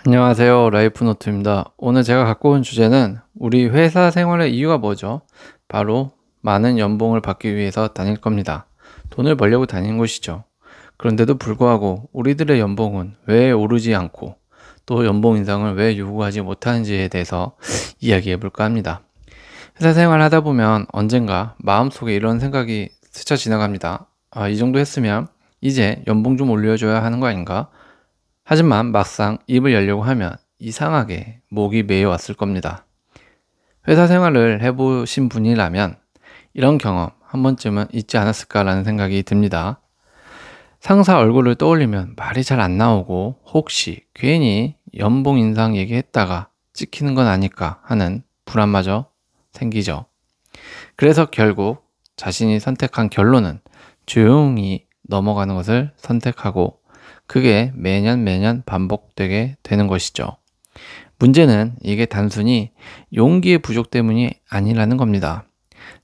안녕하세요. 라이프노트입니다. 오늘 제가 갖고 온 주제는 우리 회사 생활의 이유가 뭐죠? 바로 많은 연봉을 받기 위해서 다닐 겁니다. 돈을 벌려고 다니는 것이죠. 그런데도 불구하고 우리들의 연봉은 왜 오르지 않고 또 연봉 인상을 왜 요구하지 못하는지에 대해서 이야기해 볼까 합니다. 회사 생활 하다 보면 언젠가 마음속에 이런 생각이 스쳐 지나갑니다. 이 정도 했으면 이제 연봉 좀 올려줘야 하는 거 아닌가? 하지만 막상 입을 열려고 하면 이상하게 목이 메여왔을 겁니다. 회사 생활을 해보신 분이라면 이런 경험 한 번쯤은 있지 않았을까라는 생각이 듭니다. 상사 얼굴을 떠올리면 말이 잘 안 나오고 혹시 괜히 연봉 인상 얘기했다가 찍히는 건 아닐까 하는 불안마저 생기죠. 그래서 결국 자신이 선택한 결론은 조용히 넘어가는 것을 선택하고 그게 매년 반복되게 되는 것이죠. 문제는 이게 단순히 용기의 부족 때문이 아니라는 겁니다.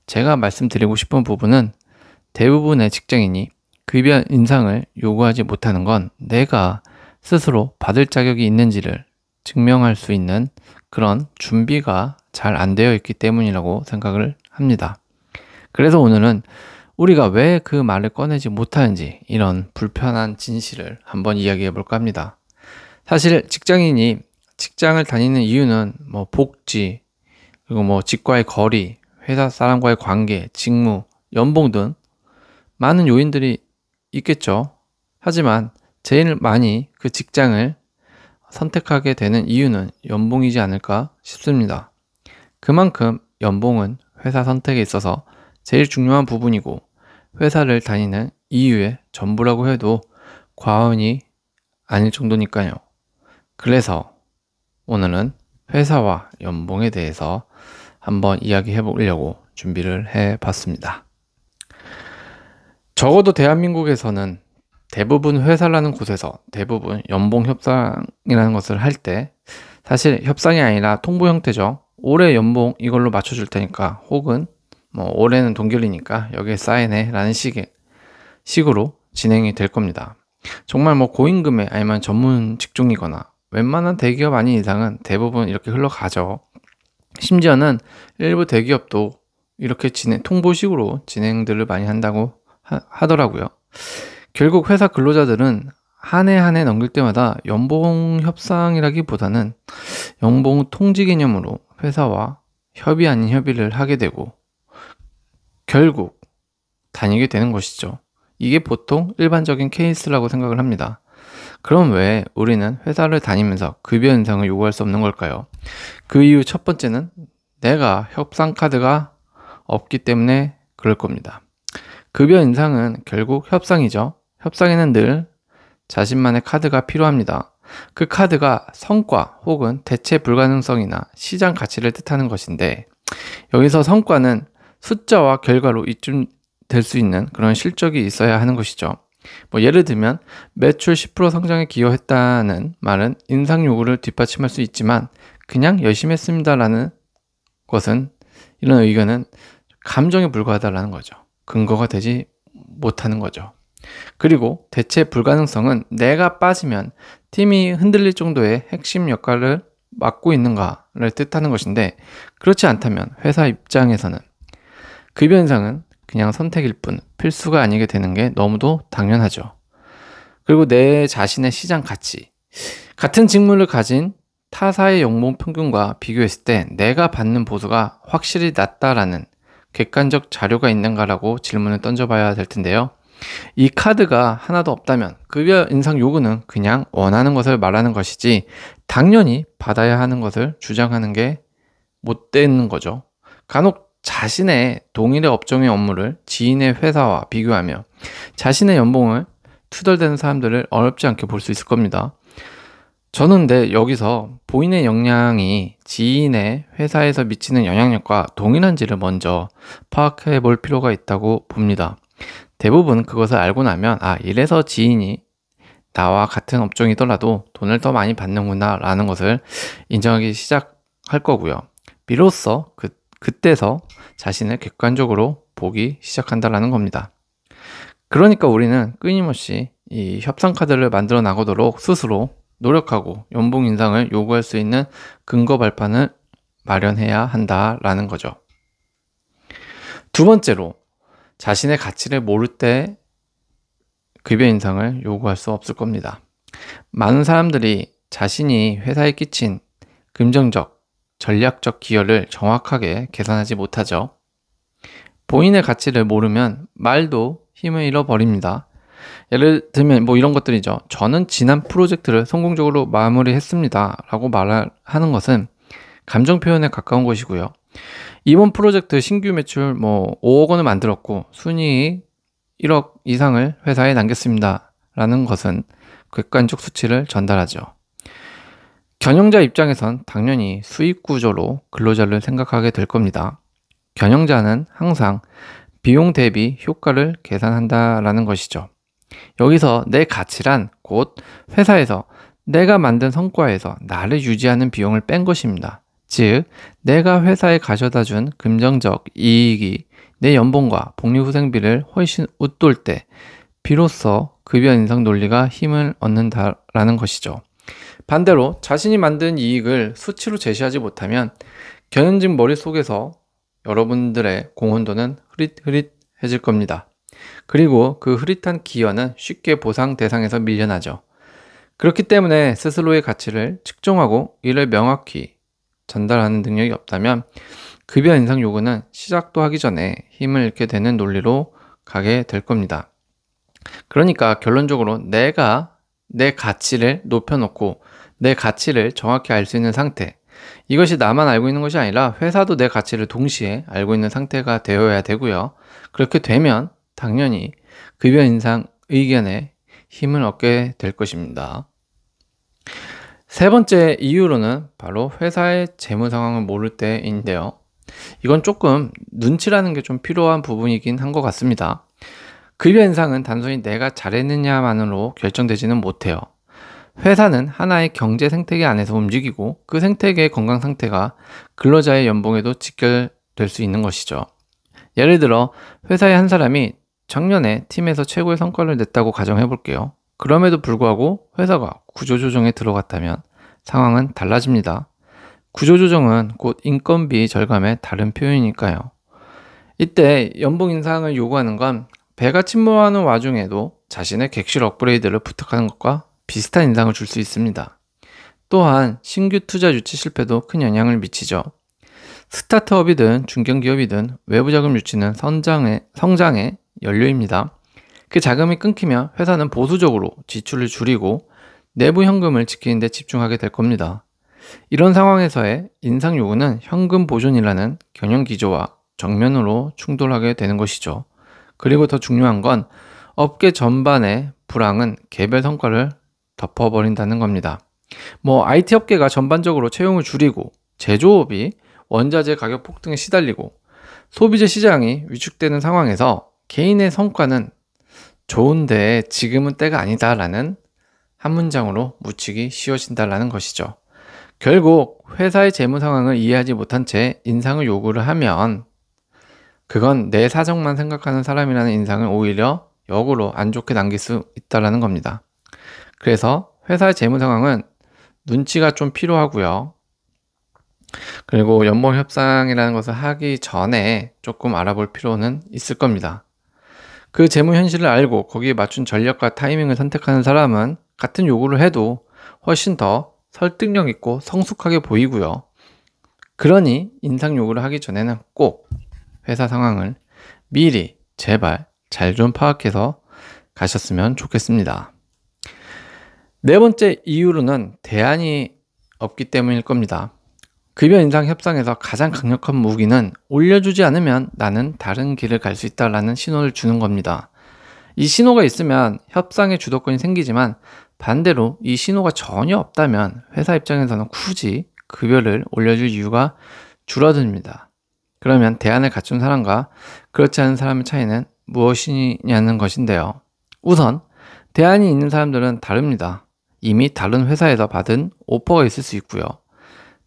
제가 말씀드리고 싶은 부분은 대부분의 직장인이 급여 인상을 요구하지 못하는 건 내가 스스로 받을 자격이 있는지를 증명할 수 있는 그런 준비가 잘 안 되어 있기 때문이라고 생각을 합니다. 그래서 오늘은 우리가 왜 그 말을 꺼내지 못하는지 이런 불편한 진실을 한번 이야기해 볼까 합니다. 사실 직장인이 직장을 다니는 이유는 복지, 그리고 직과의 거리, 회사 사람과의 관계, 직무, 연봉 등 많은 요인들이 있겠죠. 하지만 제일 많이 그 직장을 선택하게 되는 이유는 연봉이지 않을까 싶습니다. 그만큼 연봉은 회사 선택에 있어서 제일 중요한 부분이고 회사를 다니는 이유의 전부라고 해도 과언이 아닐 정도니까요. 그래서 오늘은 회사와 연봉에 대해서 한번 이야기해 보려고 준비를 해 봤습니다. 적어도 대한민국에서는 대부분 회사라는 곳에서 대부분 연봉 협상이라는 것을 할 때 사실 협상이 아니라 통보 형태죠. 올해 연봉 이걸로 맞춰줄 테니까 혹은 올해는 동결이니까 여기에 사인해 라는 식으로 진행이 될 겁니다. 정말 고임금에 아니면 전문 직종이거나 웬만한 대기업 아닌 이상은 대부분 이렇게 흘러가죠. 심지어는 일부 대기업도 이렇게 통보식으로 진행들을 많이 한다고 하더라고요. 결국 회사 근로자들은 한 해 한 해 넘길 때마다 연봉 협상이라기보다는 연봉 통지 개념으로 회사와 협의 아닌 협의를 하게 되고 결국 다니게 되는 것이죠. 이게 보통 일반적인 케이스라고 생각을 합니다. 그럼 왜 우리는 회사를 다니면서 급여 인상을 요구할 수 없는 걸까요? 그 이유 첫 번째는 내가 협상 카드가 없기 때문에 그럴 겁니다. 급여 인상은 결국 협상이죠. 협상에는 늘 자신만의 카드가 필요합니다. 그 카드가 성과 혹은 대체 불가능성이나 시장 가치를 뜻하는 것인데 여기서 성과는 숫자와 결과로 입증될 수 있는 그런 실적이 있어야 하는 것이죠. 예를 들면 매출 10% 성장에 기여했다는 말은 인상 요구를 뒷받침할 수 있지만 그냥 열심히 했습니다라는 것은 이런 의견은 감정에 불과하다라는 거죠. 근거가 되지 못하는 거죠. 그리고 대체 불가능성은 내가 빠지면 팀이 흔들릴 정도의 핵심 역할을 맡고 있는가를 뜻하는 것인데 그렇지 않다면 회사 입장에서는 급여 인상은 그냥 선택일 뿐 필수가 아니게 되는 게 너무도 당연하죠. 그리고 내 자신의 시장 가치, 같은 직무를 가진 타사의 연봉 평균과 비교했을 때 내가 받는 보수가 확실히 낮다라는 객관적 자료가 있는가라고 질문을 던져봐야 될 텐데요. 이 카드가 하나도 없다면 급여 인상 요구는 그냥 원하는 것을 말하는 것이지 당연히 받아야 하는 것을 주장하는 게 못 되는 거죠. 간혹 자신의 동일의 업종의 업무를 지인의 회사와 비교하며 자신의 연봉을 투덜대는 사람들을 어렵지 않게 볼 수 있을 겁니다. 저는 근데 여기서 본인의 역량이 지인의 회사에서 미치는 영향력과 동일한지를 먼저 파악해 볼 필요가 있다고 봅니다. 대부분 그것을 알고 나면 이래서 지인이 나와 같은 업종이더라도 돈을 더 많이 받는구나 라는 것을 인정하기 시작할 거고요. 비로소 그때서 자신을 객관적으로 보기 시작한다라는 겁니다. 그러니까 우리는 끊임없이 이 협상 카드를 만들어 나가도록 스스로 노력하고 연봉 인상을 요구할 수 있는 근거 발판을 마련해야 한다라는 거죠. 두 번째로, 자신의 가치를 모를 때 급여 인상을 요구할 수 없을 겁니다. 많은 사람들이 자신이 회사에 끼친 금전적, 전략적 기여를 정확하게 계산하지 못하죠. 본인의 가치를 모르면 말도 힘을 잃어버립니다. 예를 들면 뭐 이런 것들이죠. 저는 지난 프로젝트를 성공적으로 마무리했습니다 라고 말하는 것은 감정 표현에 가까운 것이고요. 이번 프로젝트 신규 매출 5억 원을 만들었고 순이익 1억 이상을 회사에 남겼습니다 라는 것은 객관적 수치를 전달하죠. 경영자 입장에선 당연히 수익 구조로 근로자를 생각하게 될 겁니다. 경영자는 항상 비용 대비 효과를 계산한다라는 것이죠. 여기서 내 가치란 곧 회사에서 내가 만든 성과에서 나를 유지하는 비용을 뺀 것입니다. 즉, 내가 회사에 가져다 준 금전적 이익이 내 연봉과 복리후생비를 훨씬 웃돌 때 비로소 급여 인상 논리가 힘을 얻는다라는 것이죠. 반대로 자신이 만든 이익을 수치로 제시하지 못하면 경영진 머릿속에서 여러분들의 공헌도는 흐릿흐릿해질 겁니다. 그리고 그 흐릿한 기여는 쉽게 보상 대상에서 밀려나죠. 그렇기 때문에 스스로의 가치를 측정하고 이를 명확히 전달하는 능력이 없다면 급여 인상 요구는 시작도 하기 전에 힘을 잃게 되는 논리로 가게 될 겁니다. 그러니까 결론적으로 내가 내 가치를 높여놓고 내 가치를 정확히 알 수 있는 상태, 이것이 나만 알고 있는 것이 아니라 회사도 내 가치를 동시에 알고 있는 상태가 되어야 되고요. 그렇게 되면 당연히 급여 인상 의견에 힘을 얻게 될 것입니다. 세 번째 이유로는 바로 회사의 재무 상황을 모를 때인데요. 이건 조금 눈치라는 게 좀 필요한 부분이긴 한 것 같습니다. 급여 인상은 단순히 내가 잘했느냐만으로 결정되지는 못해요. 회사는 하나의 경제 생태계 안에서 움직이고 그 생태계의 건강 상태가 근로자의 연봉에도 직결될 수 있는 것이죠. 예를 들어 회사의 한 사람이 작년에 팀에서 최고의 성과를 냈다고 가정해 볼게요. 그럼에도 불구하고 회사가 구조조정에 들어갔다면 상황은 달라집니다. 구조조정은 곧 인건비 절감의 다른 표현이니까요. 이때 연봉 인상을 요구하는 건 배가 침몰하는 와중에도 자신의 객실 업그레이드를 부탁하는 것과 비슷한 인상을 줄 수 있습니다. 또한 신규 투자 유치 실패도 큰 영향을 미치죠. 스타트업이든 중견기업이든 외부 자금 유치는 성장의 연료입니다. 그 자금이 끊기면 회사는 보수적으로 지출을 줄이고 내부 현금을 지키는 데 집중하게 될 겁니다. 이런 상황에서의 인상 요구는 현금 보존이라는 경영 기조와 정면으로 충돌하게 되는 것이죠. 그리고 더 중요한 건 업계 전반의 불황은 개별 성과를 덮어버린다는 겁니다. IT 업계가 전반적으로 채용을 줄이고 제조업이 원자재 가격 폭등에 시달리고 소비재 시장이 위축되는 상황에서 개인의 성과는 좋은데 지금은 때가 아니다라는 한 문장으로 묻히기 쉬워진다라는 것이죠. 결국 회사의 재무 상황을 이해하지 못한 채 인상을 요구를 하면 그건 내 사정만 생각하는 사람이라는 인상을 오히려 역으로 안 좋게 남길 수 있다는 겁니다. 그래서 회사의 재무 상황은 눈치가 좀 필요하고요. 그리고 연봉 협상이라는 것을 하기 전에 조금 알아볼 필요는 있을 겁니다. 그 재무 현실을 알고 거기에 맞춘 전략과 타이밍을 선택하는 사람은 같은 요구를 해도 훨씬 더 설득력 있고 성숙하게 보이고요. 그러니 인상 요구를 하기 전에는 꼭 회사 상황을 미리 제발 잘 좀 파악해서 가셨으면 좋겠습니다. 네 번째 이유로는 대안이 없기 때문일 겁니다. 급여 인상 협상에서 가장 강력한 무기는 올려주지 않으면 나는 다른 길을 갈 수 있다라는 신호를 주는 겁니다. 이 신호가 있으면 협상의 주도권이 생기지만 반대로 이 신호가 전혀 없다면 회사 입장에서는 굳이 급여를 올려줄 이유가 줄어듭니다. 그러면 대안을 갖춘 사람과 그렇지 않은 사람의 차이는 무엇이냐는 것인데요. 우선 대안이 있는 사람들은 다릅니다. 이미 다른 회사에서 받은 오퍼가 있을 수 있고요.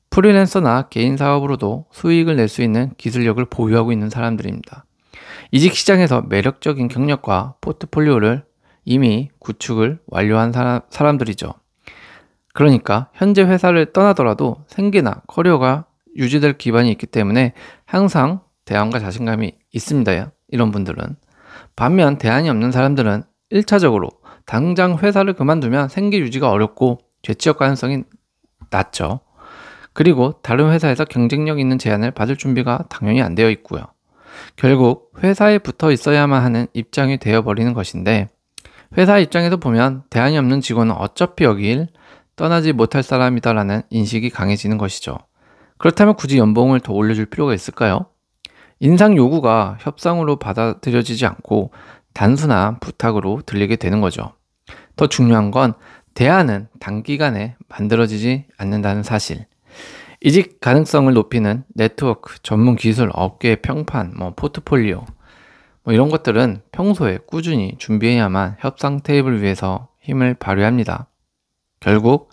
프리랜서나 개인 사업으로도 수익을 낼 수 있는 기술력을 보유하고 있는 사람들입니다. 이직 시장에서 매력적인 경력과 포트폴리오를 이미 구축을 완료한 사람들이죠. 그러니까 현재 회사를 떠나더라도 생계나 커리어가 유지될 기반이 있기 때문에 항상 대안과 자신감이 있습니다. 이런 분들은. 반면 대안이 없는 사람들은 1차적으로 당장 회사를 그만두면 생계 유지가 어렵고 재취업 가능성이 낮죠. 그리고 다른 회사에서 경쟁력 있는 제안을 받을 준비가 당연히 안 되어 있고요. 결국 회사에 붙어 있어야만 하는 입장이 되어버리는 것인데, 회사 입장에서 보면 대안이 없는 직원은 어차피 여길 떠나지 못할 사람이다라는 인식이 강해지는 것이죠. 그렇다면 굳이 연봉을 더 올려줄 필요가 있을까요? 인상 요구가 협상으로 받아들여지지 않고 단순한 부탁으로 들리게 되는 거죠. 더 중요한 건 대안은 단기간에 만들어지지 않는다는 사실. 이직 가능성을 높이는 네트워크, 전문 기술, 업계의 평판, 포트폴리오, 이런 것들은 평소에 꾸준히 준비해야만 협상 테이블 위에서 힘을 발휘합니다. 결국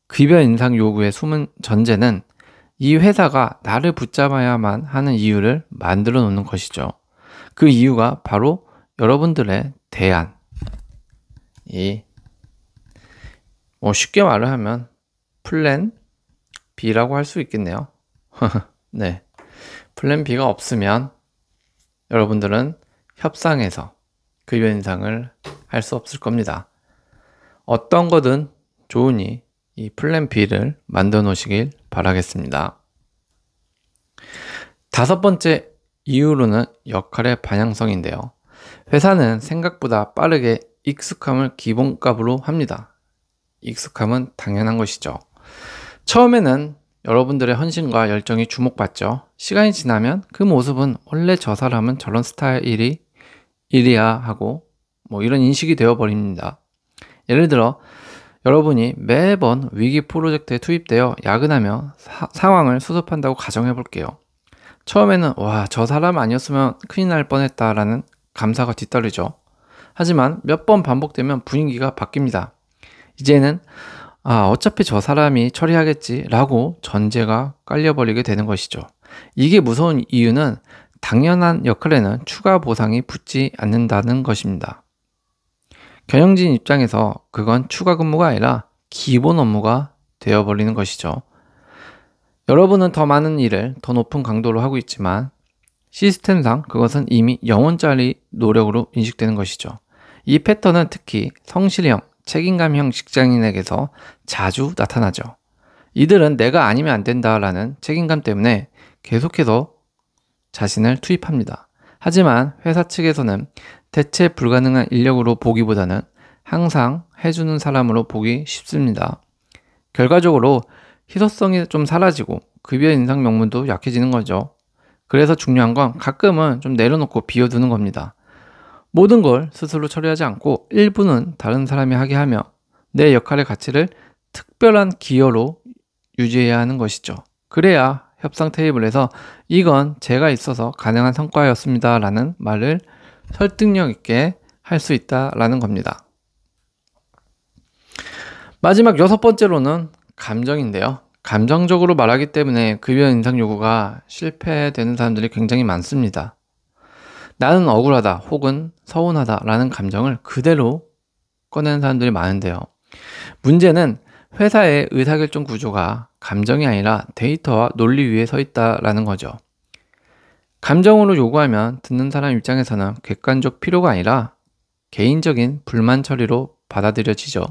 급여 인상 요구의 숨은 전제는 이 회사가 나를 붙잡아야만 하는 이유를 만들어 놓는 것이죠. 그 이유가 바로 여러분들의 대안. 쉽게 말을 하면 플랜 B라고 할 수 있겠네요. 네. 플랜 B가 없으면 여러분들은 협상에서 급여 인상을 할 수 없을 겁니다. 어떤 거든 좋으니 이 플랜 B를 만들어 놓으시길 바라겠습니다. 5번째 이유로는 역할의 방향성인데요. 회사는 생각보다 빠르게 익숙함을 기본값으로 합니다. 익숙함은 당연한 것이죠. 처음에는 여러분들의 헌신과 열정이 주목받죠. 시간이 지나면 그 모습은 원래 저 사람은 저런 스타일이야 하고 이런 인식이 되어버립니다. 예를 들어 여러분이 매번 위기 프로젝트에 투입되어 야근하며 상황을 수습한다고 가정해 볼게요. 처음에는 와, 저 사람 아니었으면 큰일 날 뻔했다라는 감사가 뒤따르죠. 하지만 몇 번 반복되면 분위기가 바뀝니다. 이제는 어차피 저 사람이 처리하겠지 라고 전제가 깔려버리게 되는 것이죠. 이게 무서운 이유는 당연한 역할에는 추가 보상이 붙지 않는다는 것입니다. 경영진 입장에서 그건 추가 근무가 아니라 기본 업무가 되어버리는 것이죠. 여러분은 더 많은 일을 더 높은 강도로 하고 있지만 시스템상 그것은 이미 영혼짜리 노력으로 인식되는 것이죠. 이 패턴은 특히 성실형, 책임감형 직장인에게서 자주 나타나죠. 이들은 내가 아니면 안 된다라는 책임감 때문에 계속해서 자신을 투입합니다. 하지만 회사 측에서는 대체 불가능한 인력으로 보기보다는 항상 해주는 사람으로 보기 쉽습니다. 결과적으로 희소성이 좀 사라지고 급여 인상 명분도 약해지는 거죠. 그래서 중요한 건 가끔은 좀 내려놓고 비워두는 겁니다. 모든 걸 스스로 처리하지 않고 일부는 다른 사람이 하게 하며 내 역할의 가치를 특별한 기여로 유지해야 하는 것이죠. 그래야 협상 테이블에서 이건 제가 있어서 가능한 성과였습니다 라는 말을 설득력 있게 할 수 있다라는 겁니다. 마지막 6번째로는 감정인데요. 감정적으로 말하기 때문에 급여 인상 요구가 실패되는 사람들이 굉장히 많습니다. 나는 억울하다 혹은 서운하다 라는 감정을 그대로 꺼내는 사람들이 많은데요. 문제는 회사의 의사결정 구조가 감정이 아니라 데이터와 논리 위에 서 있다라는 거죠. 감정으로 요구하면 듣는 사람 입장에서는 객관적 필요가 아니라 개인적인 불만 처리로 받아들여지죠.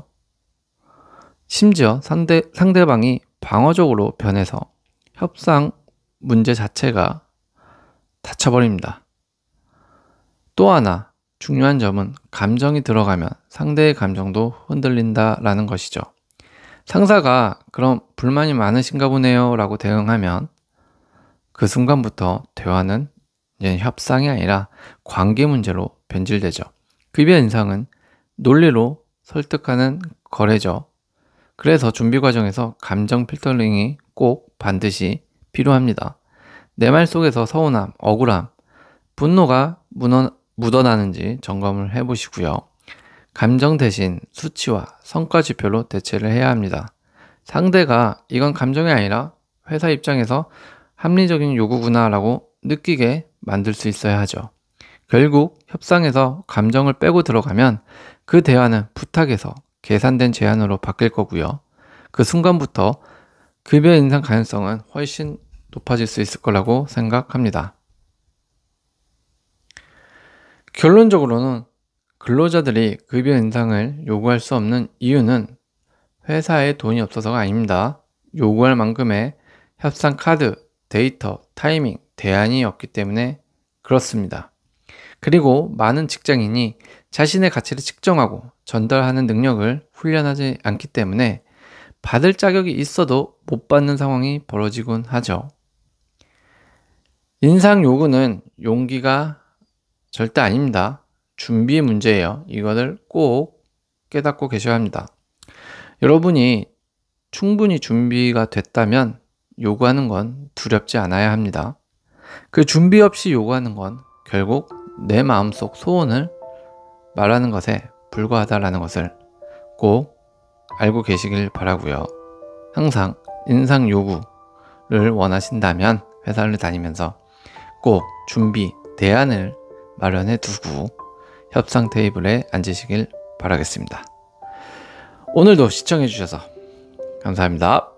심지어 상대방이 방어적으로 변해서 협상 문제 자체가 닫혀버립니다. 또 하나 중요한 점은 감정이 들어가면 상대의 감정도 흔들린다라는 것이죠. 상사가 그럼 불만이 많으신가 보네요 라고 대응하면 그 순간부터 대화는 이제 협상이 아니라 관계 문제로 변질되죠. 급여 인상은 논리로 설득하는 거래죠. 그래서 준비 과정에서 감정 필터링이 꼭 반드시 필요합니다. 내 말 속에서 서운함, 억울함, 분노가 묻어나는지 점검을 해보시고요. 감정 대신 수치와 성과 지표로 대체를 해야 합니다. 상대가 이건 감정이 아니라 회사 입장에서 합리적인 요구구나 라고 느끼게 만들 수 있어야 하죠. 결국 협상에서 감정을 빼고 들어가면 그 대화는 부탁에서 계산된 제안으로 바뀔 거고요. 그 순간부터 급여 인상 가능성은 훨씬 높아질 수 있을 거라고 생각합니다. 결론적으로는 근로자들이 급여 인상을 요구할 수 없는 이유는 회사에 돈이 없어서가 아닙니다. 요구할 만큼의 협상 카드, 데이터, 타이밍, 대안이 없기 때문에 그렇습니다. 그리고 많은 직장인이 자신의 가치를 측정하고 전달하는 능력을 훈련하지 않기 때문에 받을 자격이 있어도 못 받는 상황이 벌어지곤 하죠. 인상 요구는 용기가 절대 아닙니다. 준비의 문제예요. 이거를 꼭 깨닫고 계셔야 합니다. 여러분이 충분히 준비가 됐다면 요구하는 건 두렵지 않아야 합니다. 그 준비 없이 요구하는 건 결국 내 마음속 소원을 말하는 것에 불과하다라는 것을 꼭 알고 계시길 바라고요. 항상 인상 요구를 원하신다면 회사를 다니면서 꼭 준비, 대안을 마련해 두고 협상 테이블에 앉으시길 바라겠습니다. 오늘도 시청해 주셔서 감사합니다.